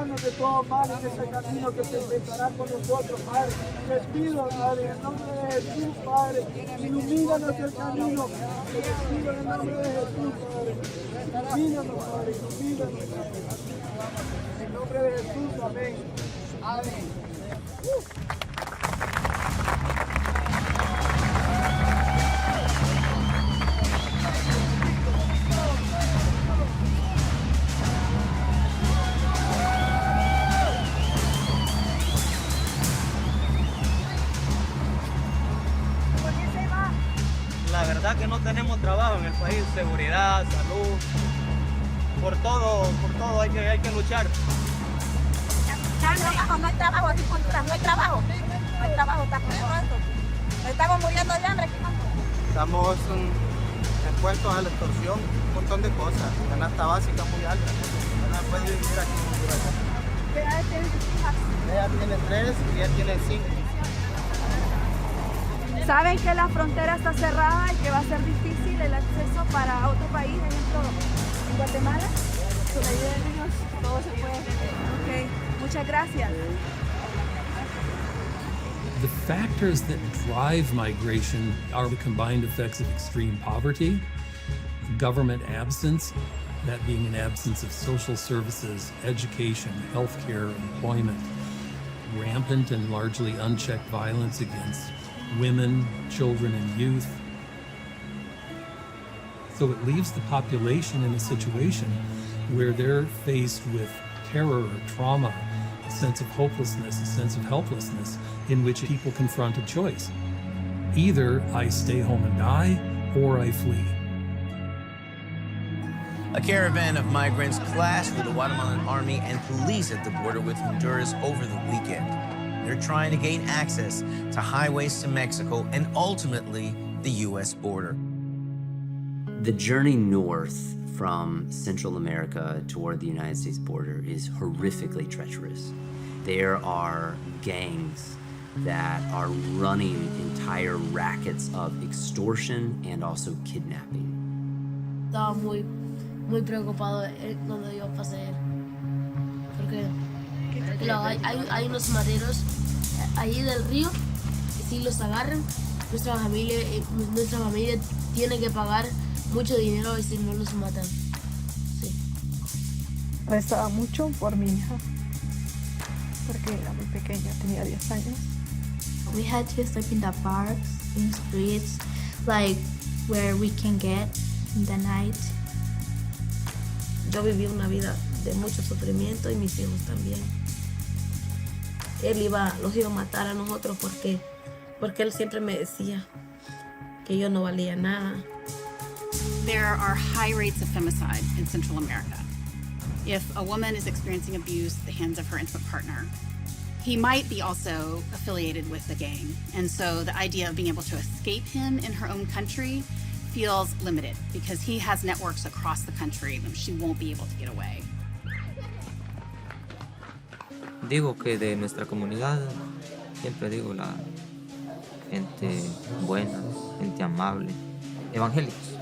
líbranos de todo mal en ese camino que se enfrentará con nosotros, Padre. Les pido, Padre, en el nombre de Jesús, Padre, ilumínanos el camino. Les pido en el nombre de Jesús, Padre. Ilumínanos, Padre, ilumínanos, Padre. En el nombre de Jesús, amén. Amén. La verdad que no tenemos trabajo en el país, seguridad, salud, por todo hay que luchar. No hay trabajo, no hay trabajo, está feo esto. Estamos muriendo de hambre. Estamos expuestos a la extorsión, un montón de cosas, canasta básica muy alta. No puede vivir aquí. ¿Qué edad tienen sus hijas? Ella tiene 3 y ella tiene 5. Saben que la frontera está cerrada y que va a ser difícil el acceso para otro país, ejemplo, en Guatemala. Con la ayuda de Dios, todo se puede. Ok, muchas gracias. The factors that drive migration are the combined effects of extreme poverty, government absence, that being an absence of social services, education, healthcare, employment, rampant and largely unchecked violence against women, children, and youth. So it leaves the population in a situation where they're faced with terror or trauma, a sense of hopelessness, a sense of helplessness, in which people confront a choice. Either I stay home and die, or I flee. A caravan of migrants clashed with the Guatemalan army and police at the border with Honduras over the weekend. They're trying to gain access to highways to Mexico and ultimately the U.S. border. The journey north from Central America toward the United States border is horrifically treacherous. There are gangs that are running entire rackets of extortion and also kidnapping. Estaba muy preocupado cuando yo pasé, porque hay unos maderos allí del río que si los agarran, nuestra familia tiene que pagar mucho dinero y si no los matan. Sí. Rezaba mucho por mi hija, porque era muy pequeña, tenía 10 años. We had to sleep in the parks, in streets, like where we can get in the night. Yo viví una vida de mucho sufrimiento y mis hijos también. Él los iba a matar a nosotros porque él siempre me decía que yo no valía nada. There are high rates of femicide in Central America. If a woman is experiencing abuse at the hands of her intimate partner, he might be also affiliated with the gang. And so the idea of being able to escape him in her own country feels limited because he has networks across the country and she won't be able to get away. Digo que de nuestra comunidad, siempre digo la gente buena, gente amable, evangélicos,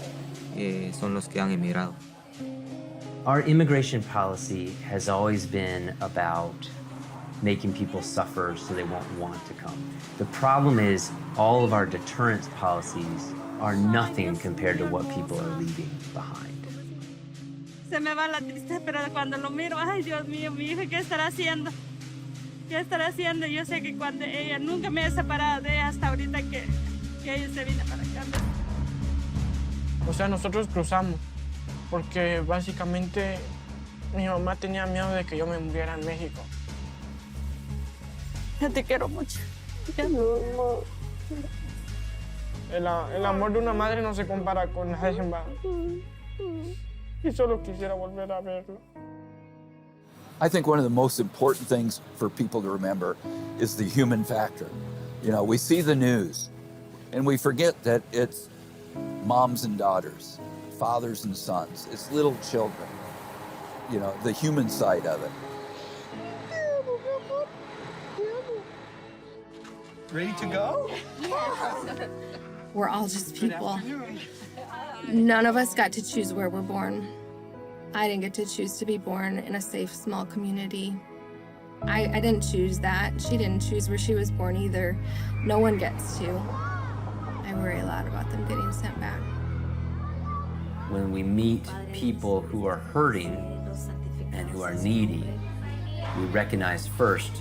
son los que han emigrado. Our immigration policy has always been about making people suffer so they won't want to come. The problem is all of our deterrence policies are nothing compared to what people are leaving behind. Se me va la tristeza, pero cuando lo miro, ay Dios mío, mi hija, ¿qué estará haciendo? ¿Qué estará haciendo? Yo sé que cuando ella, nunca me he separado de ella hasta ahorita que ella se vino para acá. O sea, nosotros cruzamos, porque básicamente mi mamá tenía miedo de que yo me muriera en México. Yo te quiero mucho. El amor de una madre no se compara con nadie más. Y solo quisiera volver a verlo. I think one of the most important things for people to remember is the human factor. You know, we see the news and we forget that it's moms and daughters, fathers and sons, it's little children, you know, the human side of it. Ready to go? Yes. We're all just people. None of us got to choose where we're born. I didn't get to choose to be born in a safe, small community I didn't choose that. She didn't choose where she was born either. No one gets to. I worry a lot about them getting sent back. When we meet people who are hurting and who are needy, we recognize first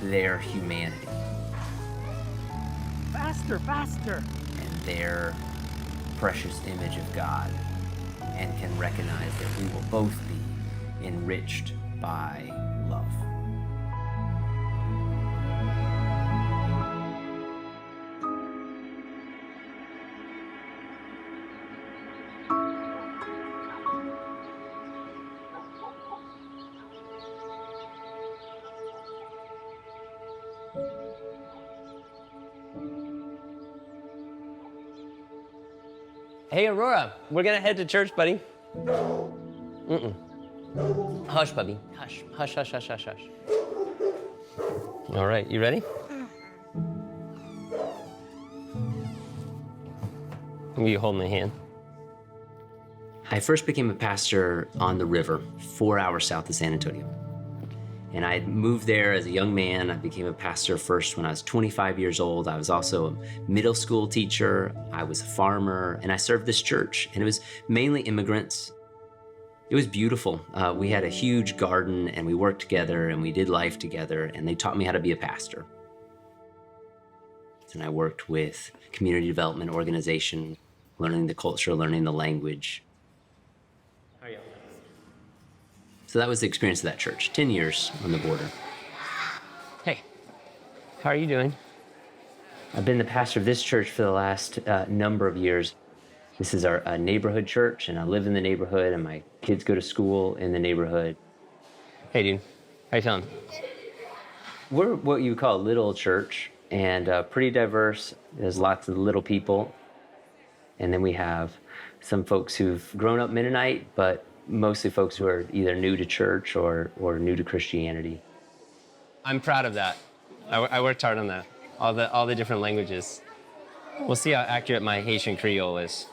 their humanity. Faster, faster. And their precious image of God, and can recognize that we will both be enriched by love. Hey, Aurora, we're gonna head to church, buddy. Mm-mm. Hush, puppy. Hush, hush, hush, hush, hush, hush. All right, you ready? Will you hold my hand? I first became a pastor on the river, 4 hours south of San Antonio. And I moved there as a young man. I became a pastor first when I was 25 years old. I was also a middle school teacher. I was a farmer, and I served this church. And it was mainly immigrants. It was beautiful. We had a huge garden, and we worked together, and we did life together, and they taught me how to be a pastor. And I worked with community development organization, learning the culture, learning the language. How are you? So that was the experience of that church, 10 years on the border. Hey, how are you doing? I've been the pastor of this church for the last number of years. This is our neighborhood church, and I live in the neighborhood, and my kids go to school in the neighborhood. Hey, dude. How you feeling? We're what you would call a little church, and pretty diverse. There's lots of little people. And then we have some folks who've grown up Mennonite, but mostly folks who are either new to church or new to Christianity. I'm proud of that. I worked hard on that. All the different languages. We'll see how accurate my Haitian Creole is.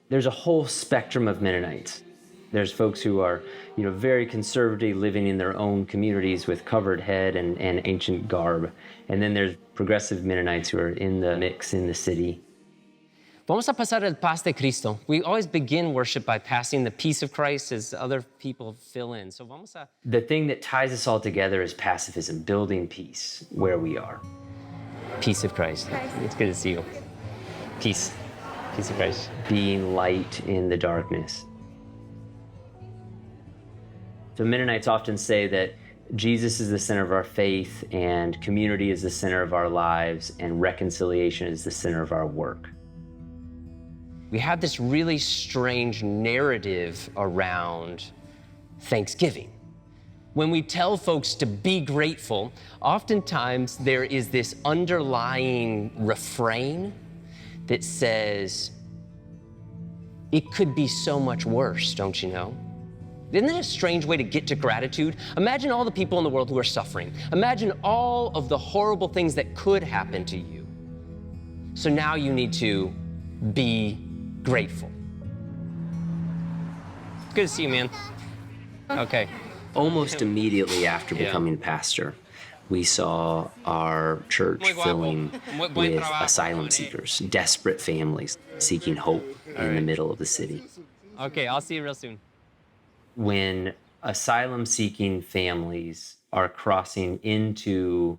There's a whole spectrum of Mennonites. There's folks who are, very conservative, living in their own communities with covered head and ancient garb. And then there's progressive Mennonites who are in the mix in the city. Vamos a pasar el paz de Cristo. We always begin worship by passing the peace of Christ as other people fill in. So vamos a... The thing that ties us all together is pacifism, building peace where we are. Peace of Christ. It's good to see you. Peace. Peace of Christ. Being light in the darkness. So Mennonites often say that Jesus is the center of our faith, and community is the center of our lives, and reconciliation is the center of our work. We have this really strange narrative around Thanksgiving. When we tell folks to be grateful, oftentimes there is this underlying refrain that says, it could be so much worse, don't you know? Isn't it a strange way to get to gratitude? Imagine all the people in the world who are suffering. Imagine all of the horrible things that could happen to you. So now you need to be grateful. Good to see you, man. Okay. Almost immediately after becoming pastor, we saw our church filling with asylum seekers, desperate families seeking hope in the middle of the city. Okay, I'll see you real soon. When asylum-seeking families are crossing into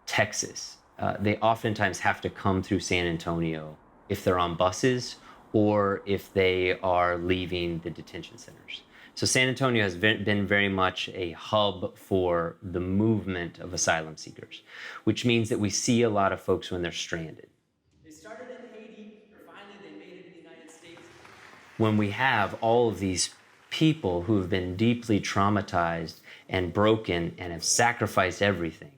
Texas, they oftentimes have to come through San Antonio if they're on buses or if they are leaving the detention centers. So San Antonio has been very much a hub for the movement of asylum seekers, which means that we see a lot of folks when they're stranded. They started in Haiti, finally they made it to the United States. When we have all of these people who have been deeply traumatized and broken and have sacrificed everything,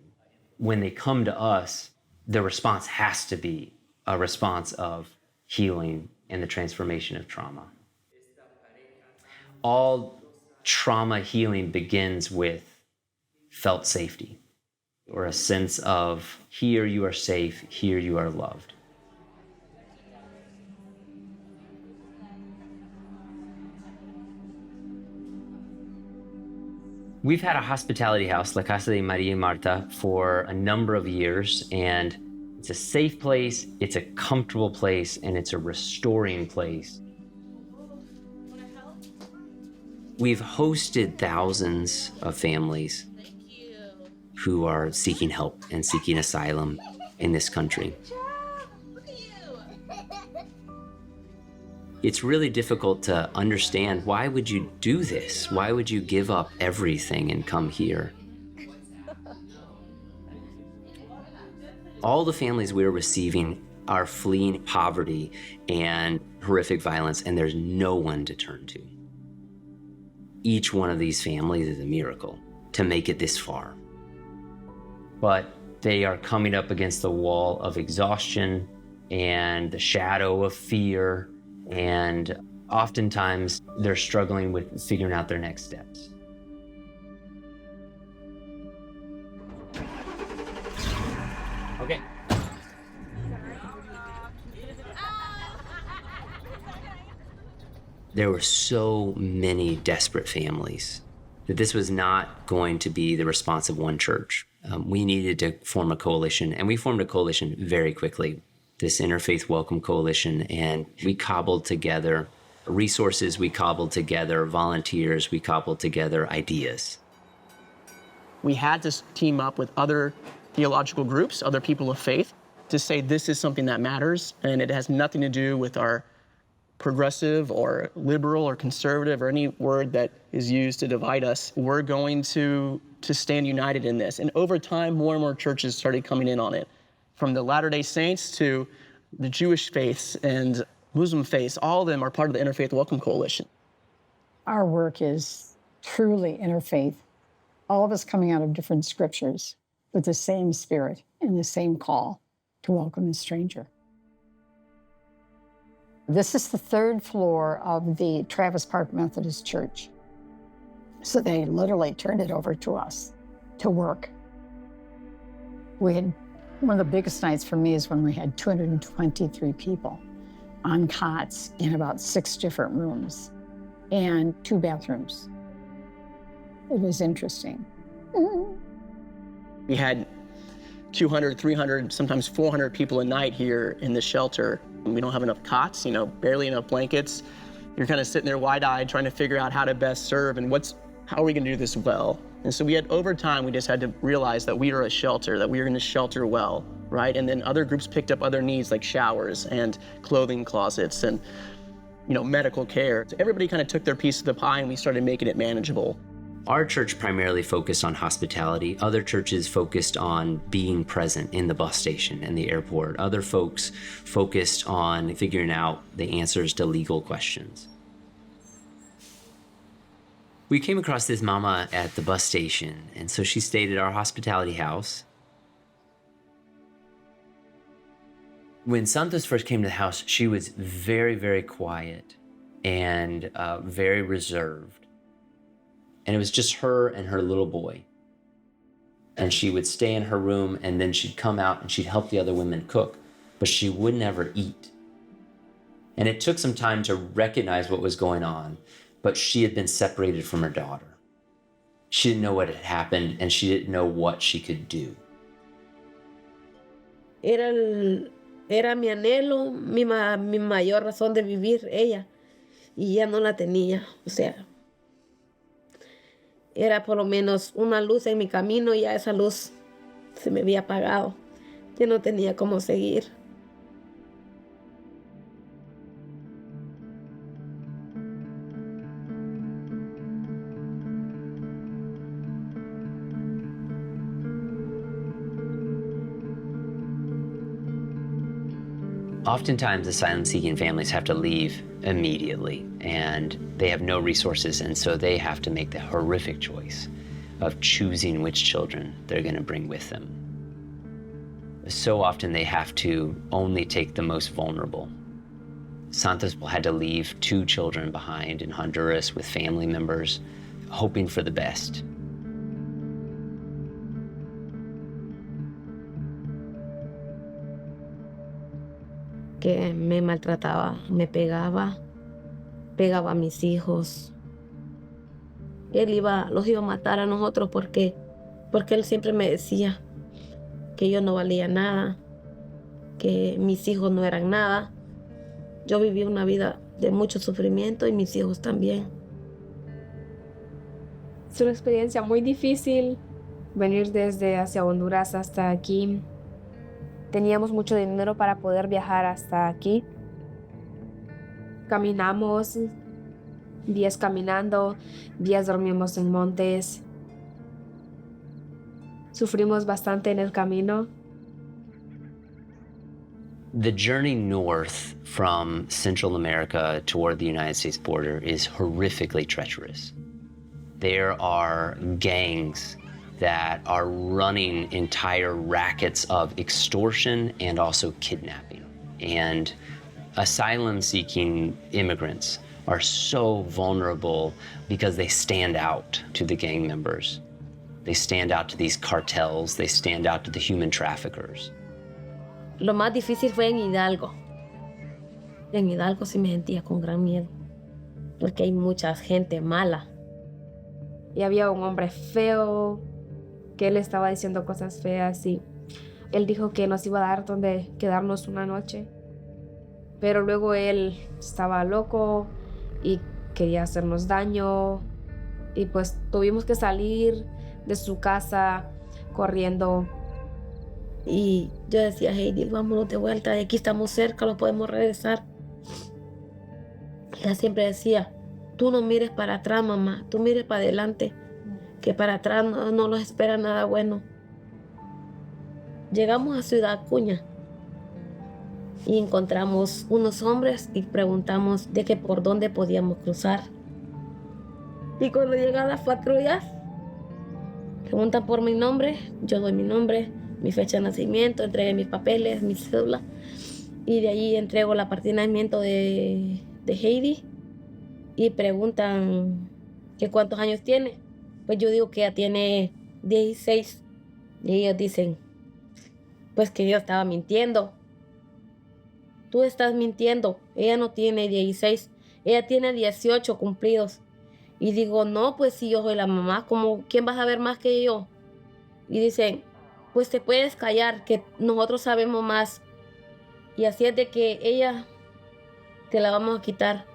when they come to us, the response has to be a response of healing and the transformation of trauma. All trauma healing begins with felt safety, or a sense of here you are safe, here you are loved. We've had a hospitality house, La Casa de Maria y Marta, for a number of years, and it's a safe place, it's a comfortable place, and it's a restoring place. We've hosted thousands of families who are seeking help and seeking asylum in this country. It's really difficult to understand, why would you do this? Why would you give up everything and come here? All the families we're receiving are fleeing poverty and horrific violence, and there's no one to turn to. Each one of these families is a miracle to make it this far. But they are coming up against the wall of exhaustion and the shadow of fear, and oftentimes they're struggling with figuring out their next steps. Okay. There were so many desperate families that this was not going to be the response of one church. We needed to form a coalition, and we formed a coalition very quickly, this Interfaith Welcome Coalition, and we cobbled together resources, we cobbled together volunteers, we cobbled together ideas. We had to team up with other theological groups, other people of faith, to say this is something that matters, and it has nothing to do with our progressive or liberal or conservative or any word that is used to divide us. We're going to stand united in this. And over time, more and more churches started coming in on it. From the Latter-day Saints to the Jewish faiths and Muslim faiths, all of them are part of the Interfaith Welcome Coalition. Our work is truly interfaith, all of us coming out of different scriptures with the same spirit and the same call to welcome the stranger. This is the third floor of the Travis Park Methodist Church. So they literally turned it over to us to work. We had, one of the biggest nights for me is when we had 223 people on cots in about 6 different rooms and 2 bathrooms. It was interesting. We had 200, 300, sometimes 400 people a night here in the shelter. We don't have enough cots, barely enough blankets. You're kind of sitting there wide-eyed trying to figure out how to best serve and how are we going to do this well? And so over time, we just had to realize that we are a shelter, that we are going to shelter well, right? And then other groups picked up other needs like showers and clothing closets and, medical care. So everybody kind of took their piece of the pie and we started making it manageable. Our church primarily focused on hospitality. Other churches focused on being present in the bus station and the airport. Other folks focused on figuring out the answers to legal questions. We came across this mama at the bus station, and so she stayed at our hospitality house. When Santos first came to the house, she was very, very quiet and very reserved. And it was just her and her little boy. And she would stay in her room, and then she'd come out and she'd help the other women cook, but she would never eat. And it took some time to recognize what was going on, but she had been separated from her daughter. She didn't know what had happened, and she didn't know what she could do. Era mi anhelo, mi mayor razón de vivir, ella, y ya no la tenía, o sea, era por lo menos una luz en mi camino, y ya esa luz se me había apagado. Ya no tenía cómo seguir. Oftentimes, asylum-seeking families have to leave immediately, and they have no resources, and so they have to make the horrific choice of choosing which children they're going to bring with them. So often, they have to only take the most vulnerable. Santos had to leave 2 children behind in Honduras with family members, hoping for the best. Que me maltrataba, me pegaba a mis hijos. los iba a matar a nosotros porque él siempre me decía que yo no valía nada, que mis hijos no eran nada. Yo viví una vida de mucho sufrimiento y mis hijos también. Es una experiencia muy difícil venir desde hacia Honduras hasta aquí. Teníamos mucho dinero para poder viajar hasta aquí. Caminamos, días caminando, días dormimos en montes. Sufrimos bastante en el camino. The journey north from Central America toward the United States border is horrifically treacherous. There are gangs that are running entire rackets of extortion and also kidnapping. And asylum-seeking immigrants are so vulnerable because they stand out to the gang members. They stand out to these cartels. They stand out to the human traffickers. Lo más difícil fue en Hidalgo. En Hidalgo sí me sentía con gran miedo, porque hay mucha gente mala. Y había un hombre feo que él estaba diciendo cosas feas y él dijo que nos iba a dar donde quedarnos una noche. Pero luego él estaba loco y quería hacernos daño y pues tuvimos que salir de su casa corriendo. Y yo decía, Heidi, vámonos de vuelta, de aquí estamos cerca, lo podemos regresar. Ella siempre decía, tú no mires para atrás, mamá, tú mires para adelante, que para atrás no los espera nada bueno. Llegamos a Ciudad Acuña y encontramos unos hombres y preguntamos de que por dónde podíamos cruzar. Y cuando llegan las patrullas, preguntan por mi nombre, yo doy mi nombre, mi fecha de nacimiento, entregué mis papeles, mi cédula, y de ahí entrego la partida de nacimiento de Heidi y preguntan que cuántos años tiene. Pues yo digo que ella tiene 16 y ellos dicen pues que yo estaba mintiendo. Tú estás mintiendo, ella no tiene 16, ella tiene 18 cumplidos. Y digo, no, pues si yo soy la mamá, ¿quién vas a ver más que yo? Y dicen, pues te puedes callar, que nosotros sabemos más. Y así es de que ella te la vamos a quitar.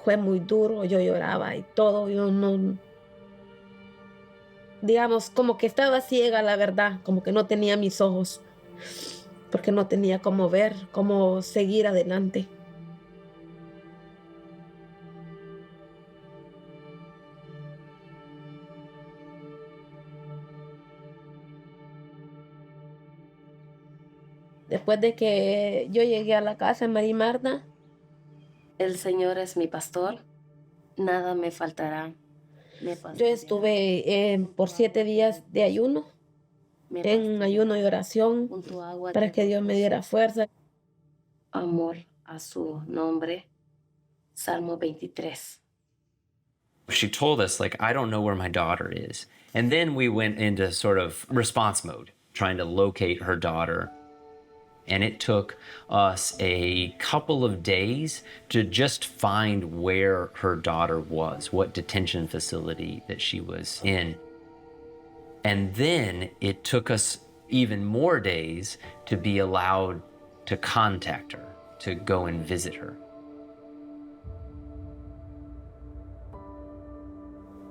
Fue muy duro, yo lloraba y todo, yo no... Digamos, como que estaba ciega, la verdad, como que no tenía mis ojos, porque no tenía cómo ver, cómo seguir adelante. Después de que yo llegué a la casa en María Marta, el Señor es mi pastor, nada me faltará. Yo estuve por 7 días de ayuno, en ayuno y oración, para que Dios me diera fuerza. Amor a su nombre, Salmo 23. She told us, like, I don't know where my daughter is. And then we went into sort of response mode, trying to locate her daughter. And it took us a couple of days to just find where her daughter was, what detention facility that she was in. And then it took us even more days to be allowed to contact her, to go and visit her.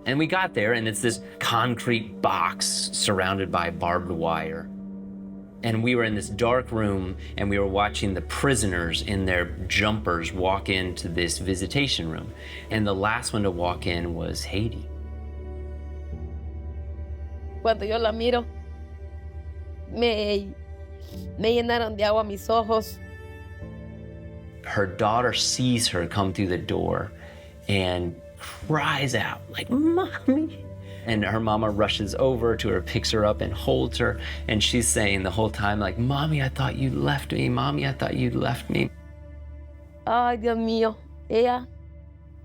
And we got there, and it's this concrete box surrounded by barbed wire. And we were in this dark room, and we were watching the prisoners in their jumpers walk into this visitation room. And the last one to walk in was Heidi. Cuando yo la miro, me llenaron de agua mis ojos. Her daughter sees her come through the door and cries out, like, "Mommy!" And her mama rushes over to her, picks her up and holds her. And she's saying the whole time, like, "Mommy, I thought you left me. Mommy, I thought you left me." Ay, Dios mío. Ella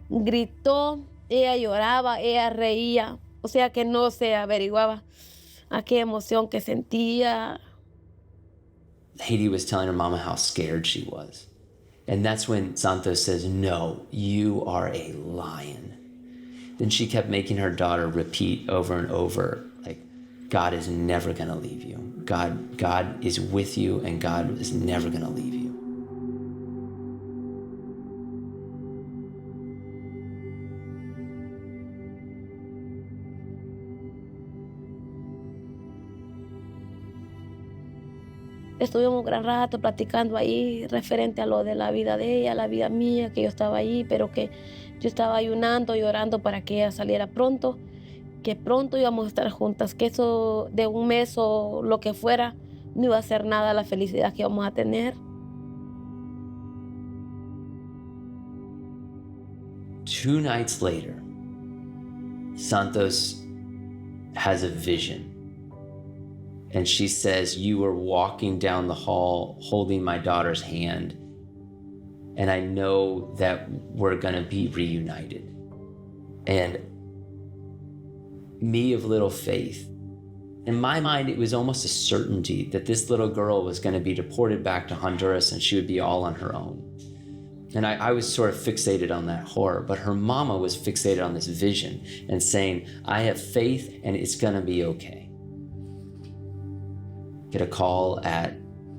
gritó, ella lloraba, ella reía. O sea que no se averiguaba. aquella emoción que sentía. Haiti was telling her mama how scared she was. And that's when Santos says, "No, you are a lion." Then she kept making her daughter repeat over and over, like, God is never gonna leave you. God is with you, and God is never gonna leave you. Estuvimos un gran rato platicando ahí referente a lo de la vida de ella, la vida mía, que yo estaba ahí, pero que yo estaba ayunando y orando para que ella saliera pronto, que pronto íbamos a estar juntas, que eso de un mes o lo que fuera no iba a ser nada la felicidad que íbamos a tener. 2 nights later, Santos has a vision. And she says, "You were walking down the hall holding my daughter's hand. And I know that we're gonna be reunited." And me of little faith, in my mind, it was almost a certainty that this little girl was gonna be deported back to Honduras and she would be all on her own. And I was sort of fixated on that horror, but her mama was fixated on this vision and saying, "I have faith and it's gonna be okay." Get a call at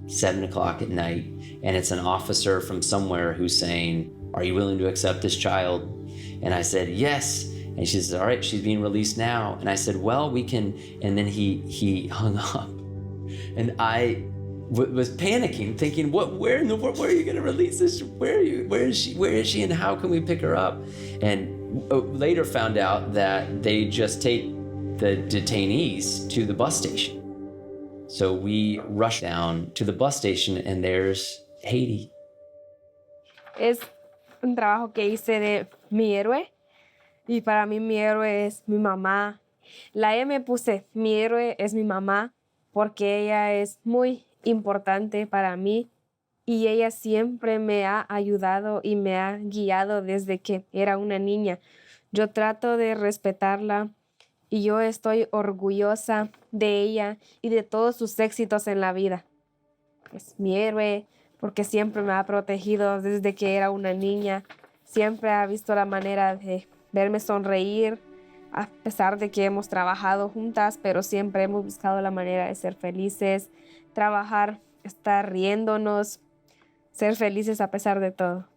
7 o'clock at night, and it's an officer from somewhere who's saying, "Are you willing to accept this child?" And I said, "Yes." And she says, "All right, she's being released now." And I said, "Well, we can," and then he hung up. And I was panicking, thinking, where in the world, where are you gonna release this? Where is she, and how can we pick her up? And later found out that they just take the detainees to the bus station. So we rushed down to the bus station and there's Haiti. Es un trabajo que hice de mi héroe y para mí mi héroe es mi mamá. La M puse, mi héroe es mi mamá porque ella es muy importante para mí y ella siempre me ha ayudado y me ha guiado desde que era una niña. Yo trato de respetarla y yo estoy orgullosa de ella y de todos sus éxitos en la vida. Es mi héroe porque siempre me ha protegido desde que era una niña. Siempre ha visto la manera de verme sonreír, a pesar de que hemos trabajado juntas, pero siempre hemos buscado la manera de ser felices, trabajar, estar riéndonos, ser felices a pesar de todo.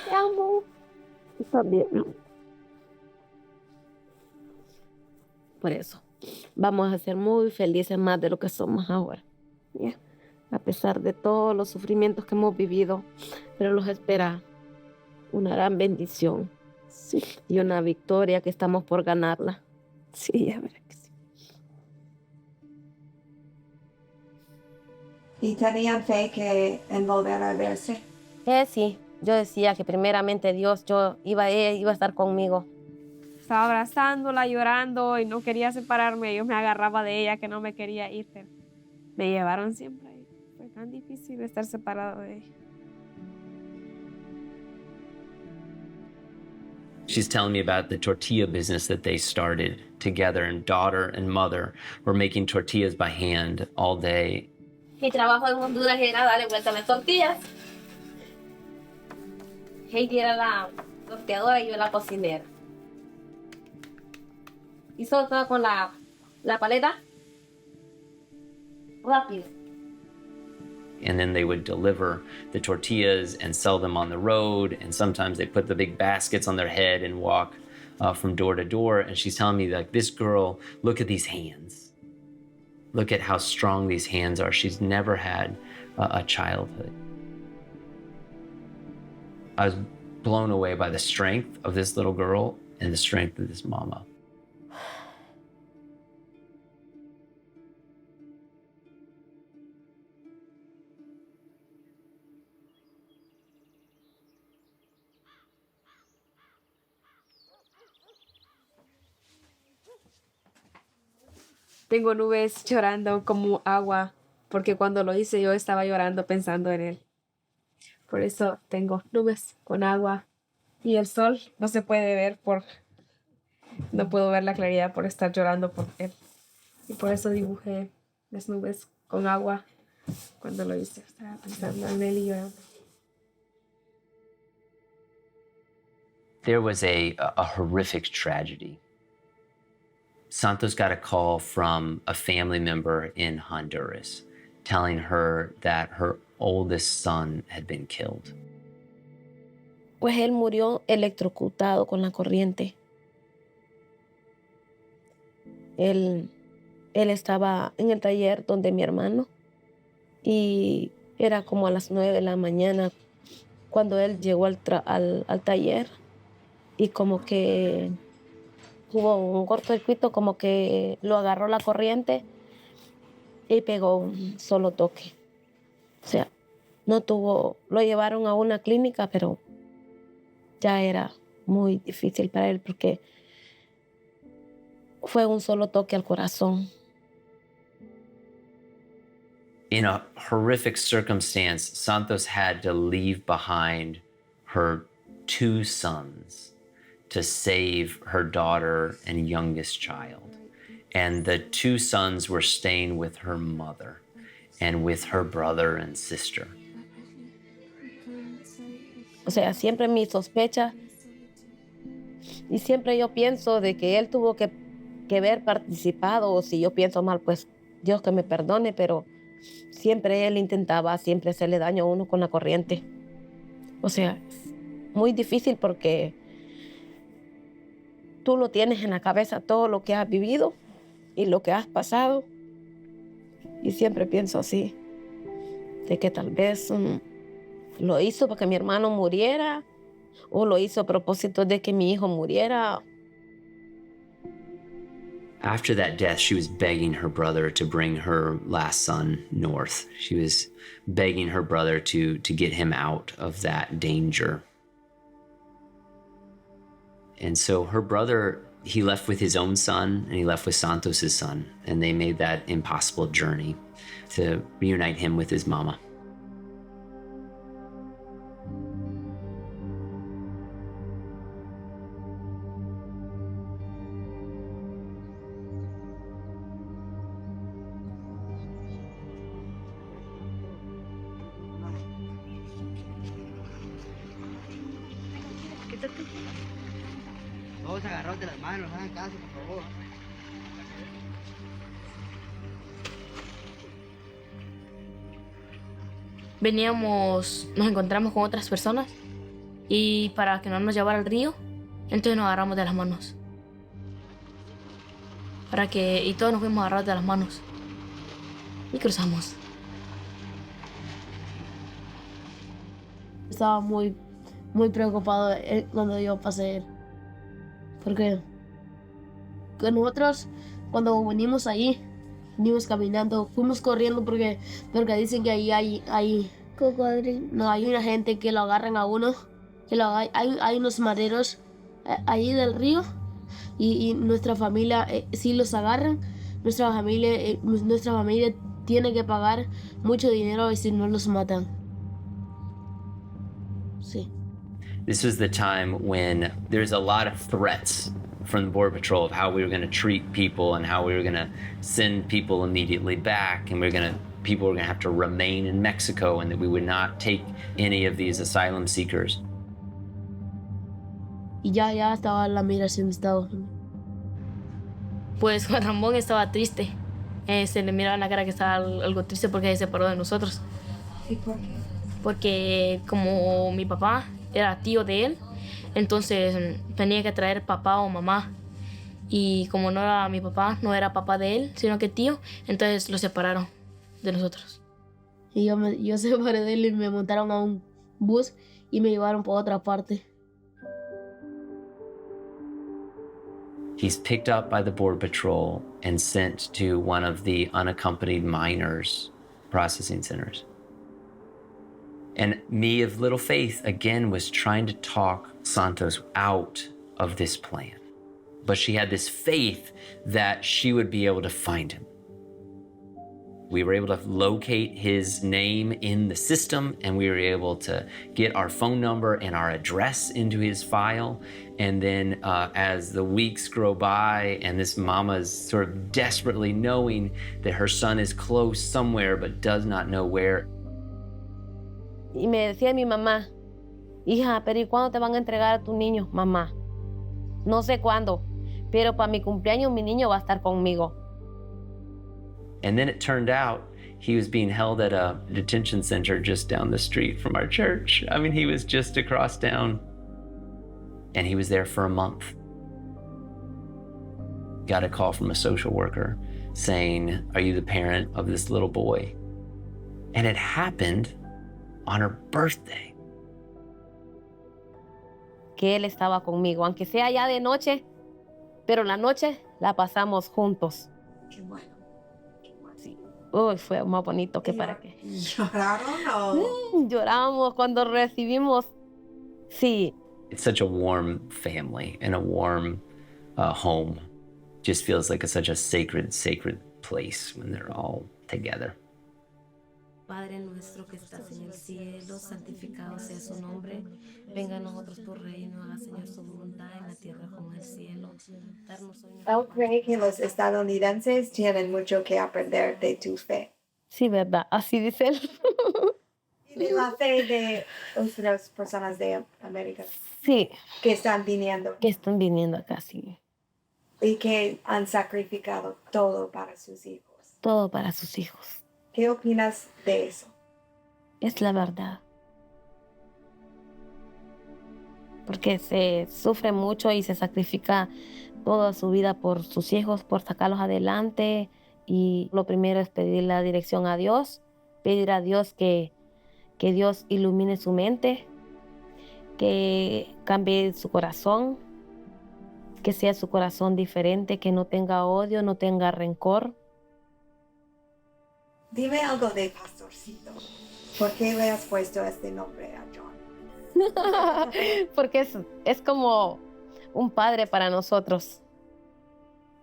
Te amo. También. Por eso, vamos a ser muy felices más de lo que somos ahora. Yeah. A pesar de todos los sufrimientos que hemos vivido, pero los espera una gran bendición. Sí. Y una victoria que estamos por ganarla. Sí, ya veré que sí. ¿Y tenían fe que en volver a verse? Sí. Yo decía que primeramente Dios, ella iba a estar conmigo. Estaba abrazándola, llorando y no quería separarme. Yo me agarraba de ella, que no me quería ir. Pero me llevaron siempre ahí. Fue tan difícil estar separado de ella. She's telling me about the tortilla business that they started together, and daughter and mother were making tortillas by hand all day. Mi trabajo en Honduras era darle vuelta a las tortillas. Haiti era la torteadora y yo la cocinera. Hizo todo con la paleta. Rápido. And then they would deliver the tortillas and sell them on the road. And sometimes they put the big baskets on their head and walk from door to door. And she's telling me, like, this girl, look at these hands. Look at how strong these hands are. She's never had a childhood. I was blown away by the strength of this little girl and the strength of this mama. Tengo nubes llorando como agua, porque cuando lo hice yo estaba llorando pensando en él. Por eso tengo nubes con agua y el sol no se puede ver por No puedo ver la claridad por estar llorando por él. Y por eso dibujé las nubes con agua cuando lo hice. Estaba pensando en él y llorando. There was a horrific tragedy. Santos got a call from a family member in Honduras telling her that her oldest son had been killed. Pues él murió electrocutado con la corriente. Él estaba en el taller donde mi hermano y era como a las 9 de la mañana cuando él llegó al taller y como que hubo un cortocircuito, como que lo agarró la corriente y pegó un solo toque. O sea, lo llevaron a una clínica, pero ya era muy difícil para él porque fue un solo toque al corazón. In a horrific circumstance, Santos had to leave behind her 2 sons to save her daughter and youngest child. And the 2 sons were staying with her mother and with her brother and sister. O sea, siempre mi sospecha y siempre yo pienso de que él tuvo que haber participado, o si yo pienso mal, pues Dios que me perdone, pero siempre él intentaba siempre hacerle daño a uno con la corriente. O sea, muy difícil porque tú lo tienes en la cabeza todo lo que has vivido y lo que has pasado. Y siempre pienso así, de que tal vez lo hizo para que mi hermano muriera o lo hizo a propósito de que mi hijo muriera. After that death, she was begging her brother to bring her last son north. She was begging her brother to get him out of that danger. And so her brother, he left with his own son and he left with Santos's son, and they made that impossible journey to reunite him with his mama. Todos agarrados de las manos, hagan caso, por favor. Nos encontramos con otras personas y para que no nos llevara al río, entonces nos agarramos de las manos. Y todos nos fuimos agarrados de las manos y cruzamos. Estaba muy preocupado cuando yo pasé. Porque nosotros, cuando venimos ahí, venimos caminando, fuimos corriendo porque dicen que ahí hay cocodrilo. No, hay una gente que lo agarran a uno, hay unos maderos ahí del río y nuestra familia, si los agarran, nuestra familia tiene que pagar mucho dinero y si no los matan. Sí. This was the time when there's a lot of threats from the Border Patrol of how we were going to treat people and how we were going to send people immediately back, and people were going to have to remain in Mexico, and that we would not take any of these asylum seekers. Y ya estaba la migración de Estados Unidos. Pues Juan Ramón estaba triste. Se le miraba en la cara que estaba algo triste porque se separó de nosotros. ¿Y por qué? Porque como mi papá era tío de él, entonces tenía que traer papá o mamá. Y como no era mi papá, no era papá de él, sino que tío, entonces lo separaron de nosotros. Y yo separé de él y me montaron a un bus y me llevaron por otra parte. He's picked up by the Border Patrol and sent to one of the unaccompanied minors processing centers. And me of little faith, again, was trying to talk Santos out of this plan. But she had this faith that she would be able to find him. We were able to locate his name in the system, and we were able to get our phone number and our address into his file. And then as the weeks grow by and this mama's sort of desperately knowing that her son is close somewhere but does not know where. Y me decía mi mamá, hija, pero ¿y cuándo te van a entregar a tu niño? Mamá, no sé cuándo, pero para mi cumpleaños mi niño va a estar conmigo. And then it turned out he was being held at a detention center just down the street from our church. I mean, he was just across town, and he was there for a month. Got a call from a social worker saying, are you the parent of this little boy? And it happened on her birthday. Que él estaba conmigo, aunque sea ya de noche, pero la noche la pasamos juntos. Qué bueno. Sí. Uy, fue más bonito que para qué. ¿Lloraron o...? Lloramos cuando recibimos. Sí. It's such a warm family and a warm home. Just feels like such a sacred place when they're all together. Padre nuestro que estás en el cielo, santificado sea su nombre. Venga a nosotros tu reino, haga Señor su voluntad en la tierra como en el cielo. Darnos hoy Él cree que los estadounidenses tienen mucho que aprender de tu fe. Sí, verdad, así dice él. Y de la fe de otras personas de América. Sí. Que están viniendo. Que están viniendo acá, sí. Y que han sacrificado todo para sus hijos. Todo para sus hijos. ¿Qué opinas de eso? Es la verdad. Porque se sufre mucho y se sacrifica toda su vida por sus hijos, por sacarlos adelante. Y lo primero es pedir la dirección a Dios, pedir a Dios que Dios ilumine su mente, que cambie su corazón, que sea su corazón diferente, que no tenga odio, no tenga rencor. Dime algo de Pastorcito. ¿Por qué le has puesto este nombre a John? Porque es como un padre para nosotros,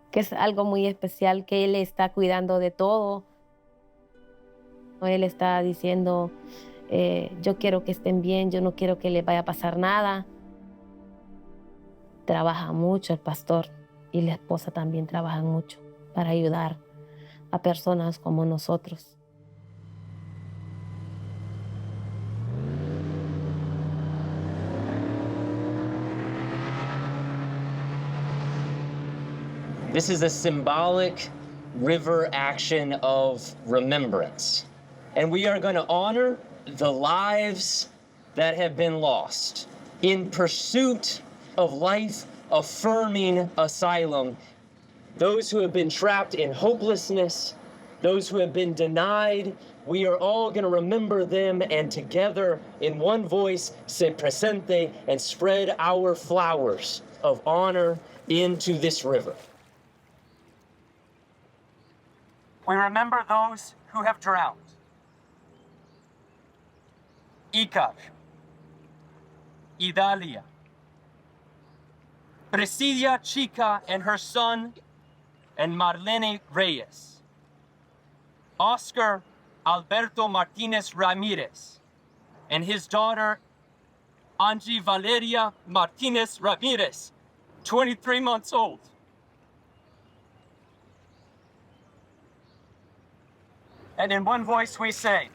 que es algo muy especial, que Él está cuidando de todo. Él está diciendo, yo quiero que estén bien, yo no quiero que les vaya a pasar nada. Trabaja mucho el pastor y la esposa también trabajan mucho para ayudar a personas como nosotros. This is a symbolic river action of remembrance. And we are going to honor the lives that have been lost in pursuit of life-affirming asylum. Those who have been trapped in hopelessness, those who have been denied, we are all going to remember them and together in one voice se presente and spread our flowers of honor into this river. We remember those who have drowned. Icar, Idalia, Presidia Chica and her son, and Marlene Reyes, Oscar Alberto Martinez Ramirez, and his daughter, Angie Valeria Martinez Ramirez, 23 months old. And in one voice we say,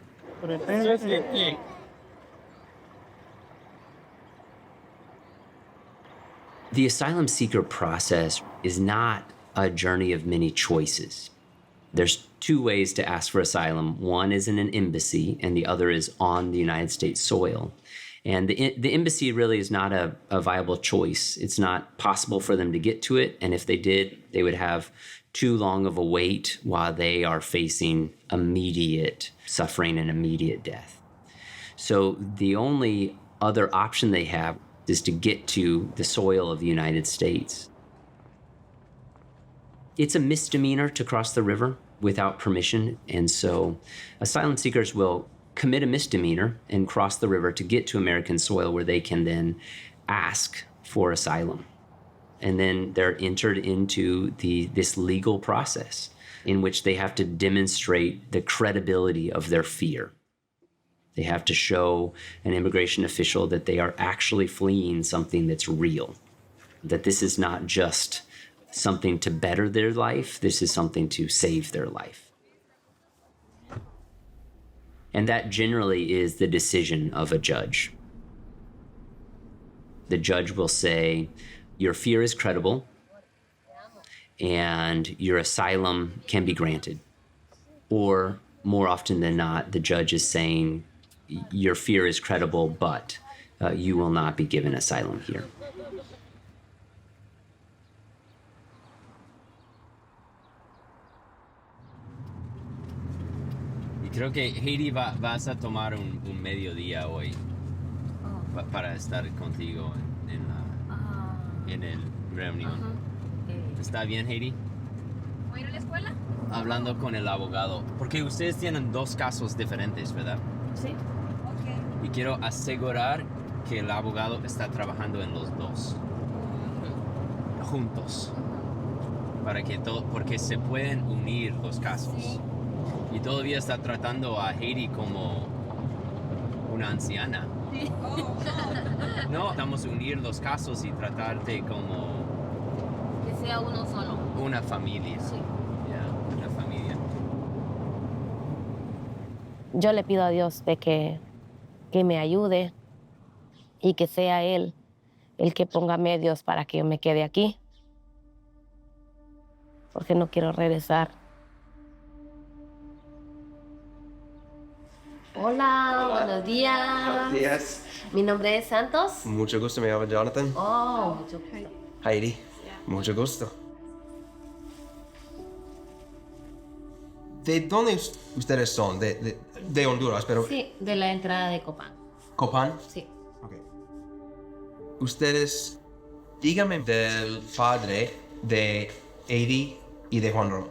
The asylum seeker process is not a journey of many choices. There's two ways to ask for asylum. One is in an embassy, and the other is on the United States soil. And the embassy really is not a viable choice. It's not possible for them to get to it, and if they did, they would have too long of a wait while they are facing immediate suffering and immediate death. So the only other option they have is to get to the soil of the United States. It's a misdemeanor to cross the river without permission, and so asylum seekers will commit a misdemeanor and cross the river to get to American soil where they can then ask for asylum. And then they're entered into this legal process in which they have to demonstrate the credibility of their fear. They have to show an immigration official that they are actually fleeing something that's real, that this is not just something to better their life, this is something to save their life. And that generally is the decision of a judge. The judge will say, your fear is credible and your asylum can be granted. Or more often than not, the judge is saying, your fear is credible, but you will not be given asylum here. Creo que Heidi vas a tomar un mediodía hoy para estar contigo en el reunión. ¿Está bien, Heidi? ¿Voy a ir a la escuela? Hablando con el abogado, porque ustedes tienen dos casos diferentes, ¿verdad? Sí. Ok. Y quiero asegurar que el abogado está trabajando en los dos juntos porque se pueden unir los casos. Sí. Y todavía está tratando a Heidi como una anciana. Sí. No, estamos a unir los casos y tratarte como... Que sea uno solo. Una familia. Sí. Yeah, una familia. Yo le pido a Dios de que me ayude y que sea Él el que ponga medios para que yo me quede aquí. Porque no quiero regresar. Hola, buenos días. Buenos días. Mi nombre es Santos. Mucho gusto, me llamo Jonathan. Oh, mucho gusto. Heidi, mucho gusto. ¿De dónde ustedes son? De Honduras, pero... Sí, de la entrada de Copán. ¿Copán? Sí. Ok. Ustedes, díganme del padre de Heidi y de Juan Ramón.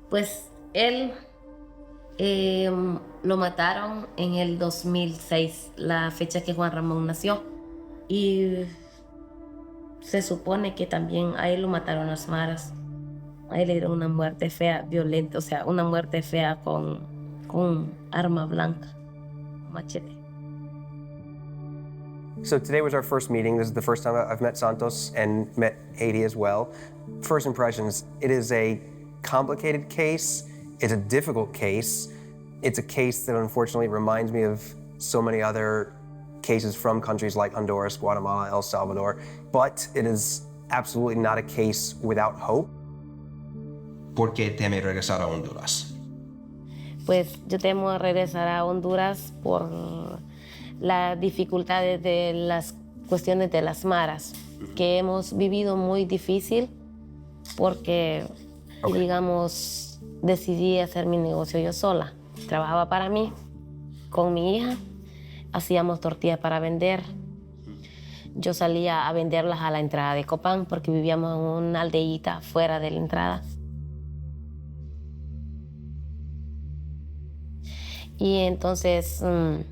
Pues él lo mataron en el 2006, la fecha que Juan Ramón nació. Y se supone que también a él lo mataron las maras. A él le dieron una muerte fea, violenta, o sea, una muerte fea con arma blanca, machete. So today was our first meeting. This is the first time I've met Santos and met Heidi as well. First impressions, it is a complicated case. It's a difficult case. It's a case that unfortunately reminds me of so many other cases from countries like Honduras, Guatemala, El Salvador, but it is absolutely not a case without hope. ¿Por qué teme regresar a Honduras? Pues yo temo regresar a Honduras por las dificultades de las cuestiones de las maras, que hemos vivido muy difícil porque, digamos, decidí hacer mi negocio yo sola. Trabajaba para mí, con mi hija, hacíamos tortillas para vender. Yo salía a venderlas a la entrada de Copán porque vivíamos en una aldeíta fuera de la entrada. Y entonces, en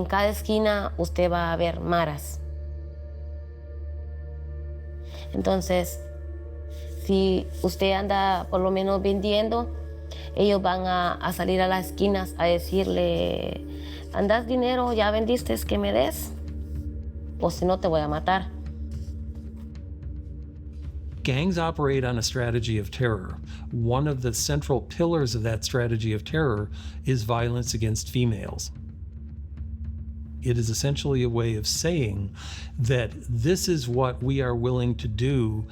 cada esquina usted va a ver maras. Entonces, si usted anda por lo menos vendiendo, ellos van a salir a las esquinas a decirle, ¿andas dinero? ¿Ya vendiste? ¿Que me des? O si no, te voy a matar. Gangs operate on a strategy of terror. One of the central pillars of that strategy of terror is violence against females. It is essentially a way of saying that this is what we are willing to do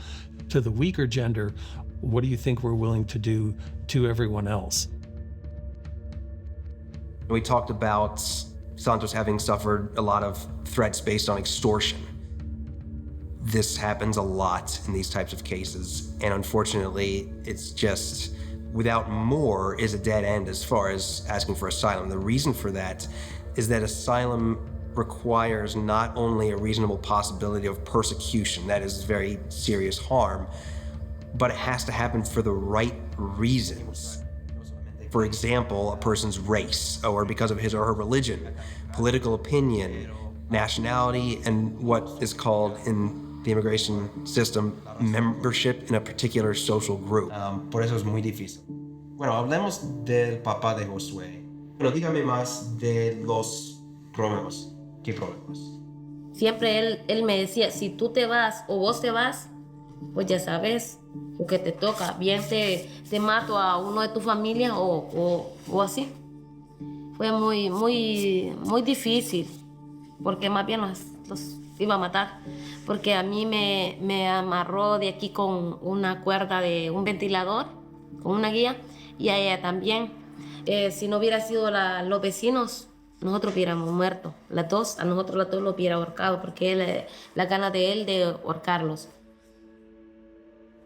to the weaker gender. What do you think we're willing to do to everyone else? We talked about Santos having suffered a lot of threats based on extortion. This happens a lot in these types of cases, and unfortunately, it's just, without more is a dead end as far as asking for asylum. The reason for that is that asylum requires not only a reasonable possibility of persecution, that is very serious harm, but it has to happen for the right reasons. For example, a person's race, or because of his or her religion, political opinion, nationality, and what is called in the immigration system membership in a particular social group. Por eso es muy difícil. Bueno, hablemos del papá de Josué. Pero dígame más de los problemas. ¿Qué problemas? Siempre él me decía, si tú te vas o vos te vas, pues ya sabes lo que te toca. Bien te mato a uno de tu familia o así. Fue muy difícil, porque más bien los iba a matar. Porque a mí me amarró de aquí con una cuerda de un ventilador, con una guía, y a ella también. Si no hubiera sido los vecinos, nosotros hubiéramos muerto. A nosotros las dos lo hubiera ahorcado, porque la gana de él de ahorcarlos.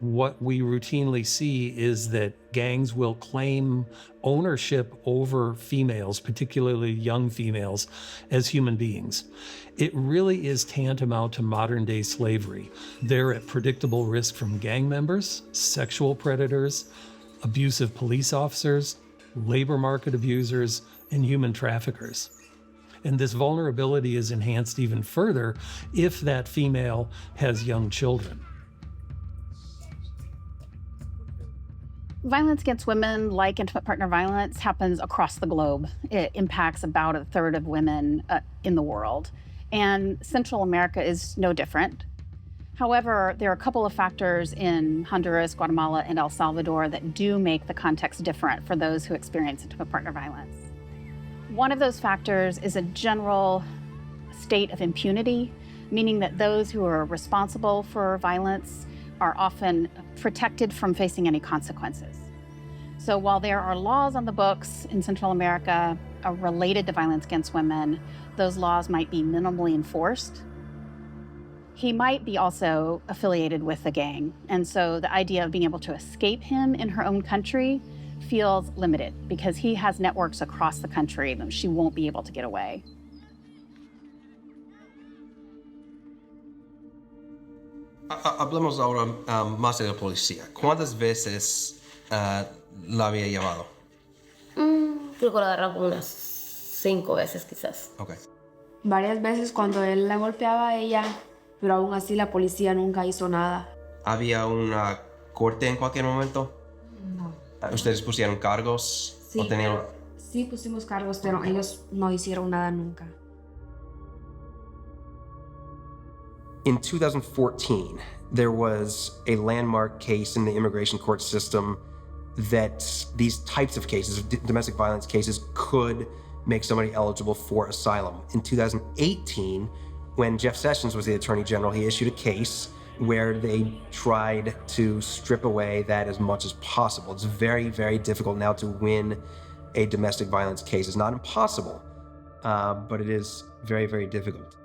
What we routinely see is that gangs will claim ownership over females, particularly young females, as human beings. It really is tantamount to modern-day slavery. They're at predictable risk from gang members, sexual predators, abusive police officers, labor market abusers, and human traffickers. And this vulnerability is enhanced even further if that female has young children. Violence against women, like intimate partner violence, happens across the globe. It impacts about a third of women in the world. And Central America is no different. However, there are a couple of factors in Honduras, Guatemala, and El Salvador that do make the context different for those who experience intimate partner violence. One of those factors is a general state of impunity, meaning that those who are responsible for violence are often protected from facing any consequences. So while there are laws on the books in Central America related to violence against women, those laws might be minimally enforced. He might be also affiliated with a gang, and so the idea of being able to escape him in her own country feels limited because he has networks across the country that she won't be able to get away. Hablemos ahora más de la policía. ¿Cuántas veces la había llevado? Creo que lo agarró como unas 5 veces quizás. Okay. Varias veces cuando él la golpeaba a ella, pero aún así la policía nunca hizo nada. ¿Había una corte en cualquier momento? No. ¿Ustedes pusieron cargos? Sí, sí pusimos cargos, pero ellos no hicieron nada nunca. In 2014, there was a landmark case in the immigration court system that these types of cases, domestic violence cases, could make somebody eligible for asylum. In 2018, when Jeff Sessions was the Attorney General, he issued a case where they tried to strip away that as much as possible. It's very, very difficult now to win a domestic violence case. It's not impossible, but it is very, very difficult.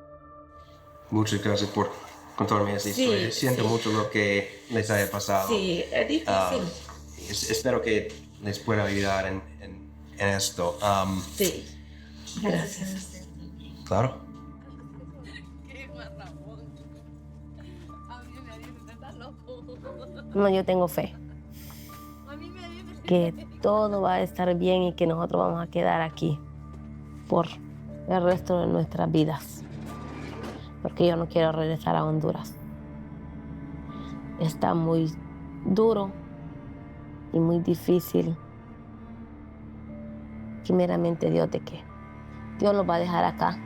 Muchas gracias por contarme esa historia. Siento mucho lo que les haya pasado. Sí, es difícil. Espero que les pueda ayudar en esto. Sí, gracias. Claro. No, yo tengo fe que todo va a estar bien y que nosotros vamos a quedar aquí por el resto de nuestras vidas. Porque yo no quiero regresar a Honduras. Está muy duro y muy difícil. Primeramente Dios lo va a dejar acá.